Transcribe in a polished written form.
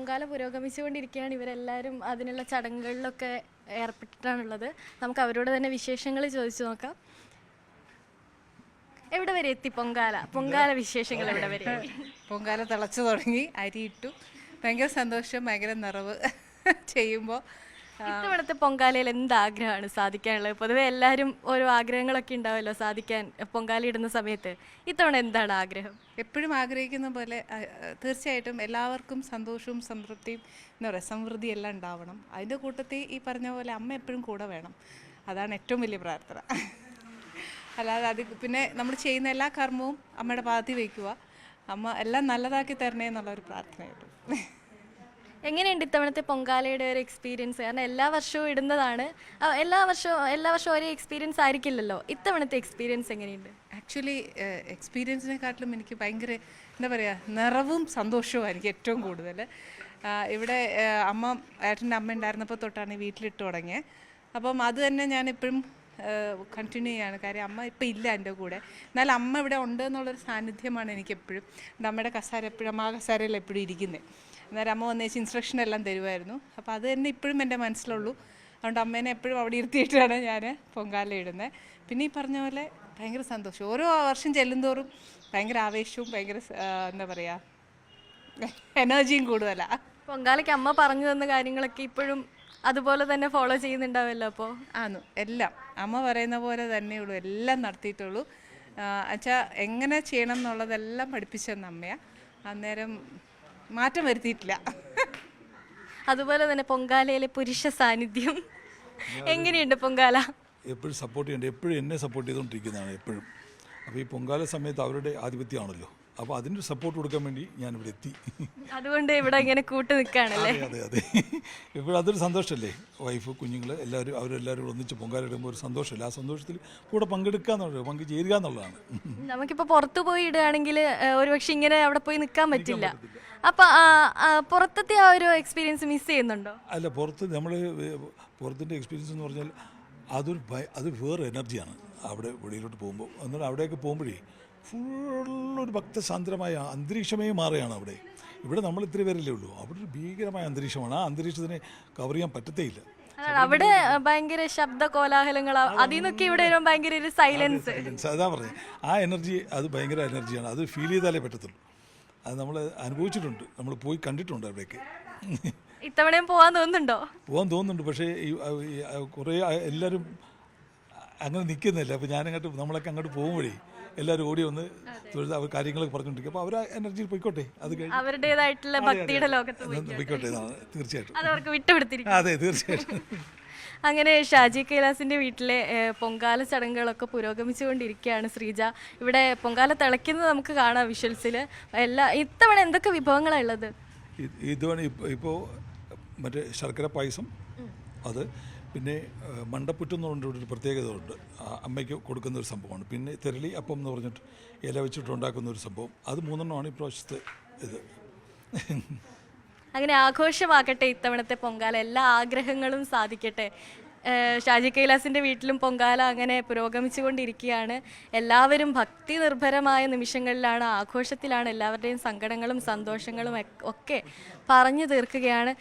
പൊങ്കാല പുരോഗമിച്ചുകൊണ്ടിരിക്കുകയാണ്. ഇവരെല്ലാവരും അതിനുള്ള ചടങ്ങുകളിലൊക്കെ ഏർപ്പെട്ടിട്ടാണുള്ളത്. നമുക്ക് അവരോട് തന്നെ വിശേഷങ്ങൾ ചോദിച്ചു നോക്കാം. എവിടെ വരെ എത്തി പൊങ്കാല വിശേഷങ്ങൾ എവിടെ വരെ? പൊങ്കാല തിളച്ചു തുടങ്ങി, അരിയിട്ടു, ഭയങ്കര സന്തോഷം, ഭയങ്കര നിറവ് ചെയ്യുമ്പോൾ. ഇത്തവണത്തെ പൊങ്കാലയിൽ എന്താഗ്രഹമാണ് സാധിക്കാനുള്ളത്? പൊതുവെ എല്ലാവരും ഓരോ ആഗ്രഹങ്ങളൊക്കെ ഉണ്ടാവുമല്ലോ സാധിക്കാൻ പൊങ്കാല ഇടുന്ന സമയത്ത്. ഇത്തവണ എന്താണ് ആഗ്രഹം? എപ്പോഴും ആഗ്രഹിക്കുന്ന പോലെ തീർച്ചയായിട്ടും എല്ലാവർക്കും സന്തോഷവും സംതൃപ്തിയും എന്താ പറയുക സമൃദ്ധി എല്ലാം ഉണ്ടാവണം. അതിൻ്റെ കൂട്ടത്തിൽ ഈ പറഞ്ഞ പോലെ അമ്മ എപ്പോഴും കൂടെ വേണം. അതാണ് ഏറ്റവും വലിയ പ്രാർത്ഥന. അല്ലാതെ അത് പിന്നെ നമ്മൾ ചെയ്യുന്ന എല്ലാ കർമ്മവും അമ്മയുടെ പാദത്തിൽ വയ്ക്കുക, അമ്മ എല്ലാം നല്ലതാക്കി തരണേ എന്നുള്ളൊരു പ്രാർത്ഥനയായിട്ടു. എങ്ങനെയുണ്ട് ഇത്തവണത്തെ പൊങ്കാലയുടെ ഒരു എക്സ്പീരിയൻസ്? കാരണം എല്ലാ വർഷവും ഇടുന്നതാണ്, എല്ലാ വർഷവും ഒരേ എക്സ്പീരിയൻസ് ആയിരിക്കില്ലല്ലോ. ഇത്തവണത്തെ എക്സ്പീരിയൻസ് എങ്ങനെയുണ്ട്? ആക്ച്വലി എക്സ്പീരിയൻസിനെക്കാട്ടിലും എനിക്ക് ഭയങ്കര എന്താ പറയുക നിറവും സന്തോഷവും എനിക്ക് ഏറ്റവും കൂടുതൽ. ഇവിടെ ഏട്ടൻ്റെ അമ്മ ഉണ്ടായിരുന്നപ്പോൾ തൊട്ടാണ് വീട്ടിലിട്ട് തുടങ്ങിയത്. അപ്പം അത് തന്നെ ഞാനിപ്പോഴും കണ്ടിന്യൂ ചെയ്യാണ്. കാര്യം അമ്മ ഇപ്പം ഇല്ല എൻ്റെ കൂടെ, എന്നാൽ അമ്മ ഇവിടെ ഉണ്ട് എന്നുള്ളൊരു സാന്നിധ്യമാണ് എനിക്കെപ്പോഴും. അമ്മയുടെ കസാര എപ്പോഴും അമ്മ കസാരയിൽ എപ്പോഴും ഇരിക്കുന്നത്. അന്നേരം അമ്മ വന്നേച്ച് ഇൻസ്ട്രക്ഷൻ എല്ലാം തരുമായിരുന്നു. അപ്പോൾ അത് തന്നെ ഇപ്പോഴും എൻ്റെ മനസ്സിലുള്ളൂ. അതുകൊണ്ട് അമ്മേനെ എപ്പോഴും അവിടെ ഇരുത്തിയിട്ടാണ് ഞാൻ പൊങ്കാല ഇടുന്നത്. പിന്നെ ഈ പറഞ്ഞ പോലെ ഭയങ്കര സന്തോഷം, ഓരോ വർഷം ചെല്ലുന്തോറും ഭയങ്കര ആവേശവും ഭയങ്കര എന്താ പറയുക എനർജിയും കൂടുതലാണ്. പൊങ്കാലയ്ക്ക് അമ്മ പറഞ്ഞു തന്ന കാര്യങ്ങളൊക്കെ ഇപ്പോഴും അതുപോലെ തന്നെ ഫോളോ ചെയ്യുന്നുണ്ടാവുമല്ലോ? അപ്പോൾ എല്ലാം അമ്മ പറയുന്ന പോലെ തന്നെയുള്ളൂ, എല്ലാം നടത്തിയിട്ടുള്ളൂ. എന്നുവെച്ചാൽ എങ്ങനെ ചെയ്യണം എന്നുള്ളതെല്ലാം പഠിപ്പിച്ചെന്ന അമ്മയാണ്. അന്നേരം മാറ്റം വരുത്തിയിട്ടില്ല. അതുപോലെ തന്നെ പൊങ്കാലയിലെ പുരുഷ സാന്നിധ്യം എങ്ങനെയുണ്ട്? പൊങ്കാല എപ്പോഴും സപ്പോർട്ട് ചെയ്യേണ്ടത്, എപ്പോഴും എന്നെ സപ്പോർട്ട് ചെയ്തുകൊണ്ടിരിക്കുന്നതാണ് എപ്പോഴും. അപ്പോൾ ഈ പൊങ്കാല സമയത്ത് അവരുടെ ആധിപത്യമാണല്ലോ, അപ്പോൾ അതിൻ്റെ സപ്പോർട്ട് കൊടുക്കാൻ വേണ്ടി ഞാനിവിടെ എത്തി. അതുകൊണ്ട് ഇവിടെ ഇങ്ങനെ കൂട്ട് നിൽക്കുകയാണല്ലേ? അതെ അതെ, എപ്പോഴും അതൊരു സന്തോഷമല്ലേ. വൈഫ്, കുഞ്ഞുങ്ങൾ അവരെല്ലാവരും ഒന്നിച്ച് പൊങ്കാല ഇടുമ്പോൾ ഒരു സന്തോഷമല്ല, ആ സന്തോഷത്തിൽ കൂടെ പങ്കെടുക്കുക എന്നുള്ളത്, പങ്കുചേരുക എന്നുള്ളതാണ്. നമുക്കിപ്പോൾ പുറത്ത് പോയി ഇടുകയാണെങ്കിൽ ഒരുപക്ഷെ ഇങ്ങനെ അവിടെ പോയി നിൽക്കാൻ പറ്റില്ല. അപ്പം പുറത്തത്തെ ആ ഒരു എക്സ്പീരിയൻസ് മിസ് ചെയ്യുന്നുണ്ടോ? അല്ല, പുറത്തിൻ്റെ എക്സ്പീരിയൻസ് എന്ന് പറഞ്ഞാൽ അത് വേറെ എനർജിയാണ്. അവിടെ വെളിയിലോട്ട് പോകുമ്പോൾ എന്നാൽ അവിടെയൊക്കെ പോകുമ്പോഴേ ഫുള്ളൊരു ഭക്തസാന്ദ്രമായ അന്തരീക്ഷമേ മാറുകയാണ് അവിടെ. ഇവിടെ നമ്മൾ ഇത്തിരി പേരല്ലേ ഉള്ളൂ, അവിടെ ഒരു ഭീകരമായ അന്തരീക്ഷമാണ്. ആ അന്തരീക്ഷത്തിനെ കവർ ചെയ്യാൻ പറ്റത്തേയില്ല. അവിടെ ഭയങ്കര ശബ്ദ കോലാഹലങ്ങൾ, അതിൽ നിന്നൊക്കെ ഇവിടെ ഭയങ്കര ഒരു സൈലൻസ്. അതാ പറഞ്ഞത്, ആ എനർജി അത് ഭയങ്കര എനർജിയാണ്. അത് ഫീൽ ചെയ്താലേ പറ്റത്തുള്ളൂ. അത് നമ്മൾ അനുഭവിച്ചിട്ടുണ്ട്, നമ്മൾ പോയി കണ്ടിട്ടുണ്ട് അവിടേക്ക്. ഇത്തവണയും പോകാൻ തോന്നുന്നുണ്ടോ? പോകാൻ തോന്നുന്നുണ്ട്, പക്ഷേ കുറേ എല്ലാവരും അങ്ങനെ നിൽക്കുന്നില്ല. അപ്പോൾ നമ്മളൊക്കെ അങ്ങോട്ട് പോകുമ്പോഴേ എല്ലാവരും ഓടി വന്ന് തൊഴുത് അവർ കാര്യങ്ങളൊക്കെ പറഞ്ഞുകൊണ്ടിരിക്കും. അപ്പോൾ അവർ എനർജിയിൽ പോയിക്കോട്ടെ, അത് അവരുടേതായിട്ടുള്ള ഭക്തിയുടെ ലോകത്ത് പോയിക്കോട്ടെ, തീർച്ചയായിട്ടും അതവർക്ക് വിട്ടുകൊടുത്തിരിക്കും. അതെ, തീർച്ചയായിട്ടും. അങ്ങനെ ഷാജി കൈലാസിന്റെ വീട്ടിലെ പൊങ്കാല ചടങ്ങുകളൊക്കെ പുരോഗമിച്ചുകൊണ്ടിരിക്കുകയാണ്. ശ്രീജ, ഇവിടെ പൊങ്കാല തിളയ്ക്കുന്നത് നമുക്ക് കാണാം വിഷ്വൽസിൽ. ഇത്തവണ എന്തൊക്കെ വിഭവങ്ങളാണ് ഉള്ളത്? ഇതുവരെ ഇപ്പോൾ മറ്റേ ശർക്കര പായസം, അത് പിന്നെ മണ്ടപ്പുറ്റെന്ന് പറഞ്ഞൊരു പ്രത്യേകത ഉണ്ട്, അമ്മയ്ക്ക് കൊടുക്കുന്ന ഒരു സംഭവമാണ്. പിന്നെ തെരളി അപ്പം എന്ന് പറഞ്ഞിട്ട് ഇല വെച്ചിട്ട് ഉണ്ടാക്കുന്ന ഒരു സംഭവം. അത് 3 ഇപ്രാവശ്യത്തെ ഇത്. അങ്ങനെ ആഘോഷമാക്കട്ടെ ഇത്തവണത്തെ പൊങ്കാല, എല്ലാ ആഗ്രഹങ്ങളും സാധിക്കട്ടെ. ഷാജി കൈലാസിൻ്റെ വീട്ടിലും പൊങ്കാല അങ്ങനെ പുരോഗമിച്ചുകൊണ്ടിരിക്കുകയാണ്. എല്ലാവരും ഭക്തി നിർഭരമായ നിമിഷങ്ങളിലാണ്, ആഘോഷത്തിലാണ്. എല്ലാവരുടെയും സങ്കടങ്ങളും സന്തോഷങ്ങളും ഒക്കെ പറഞ്ഞു തീർക്കുകയാണ്.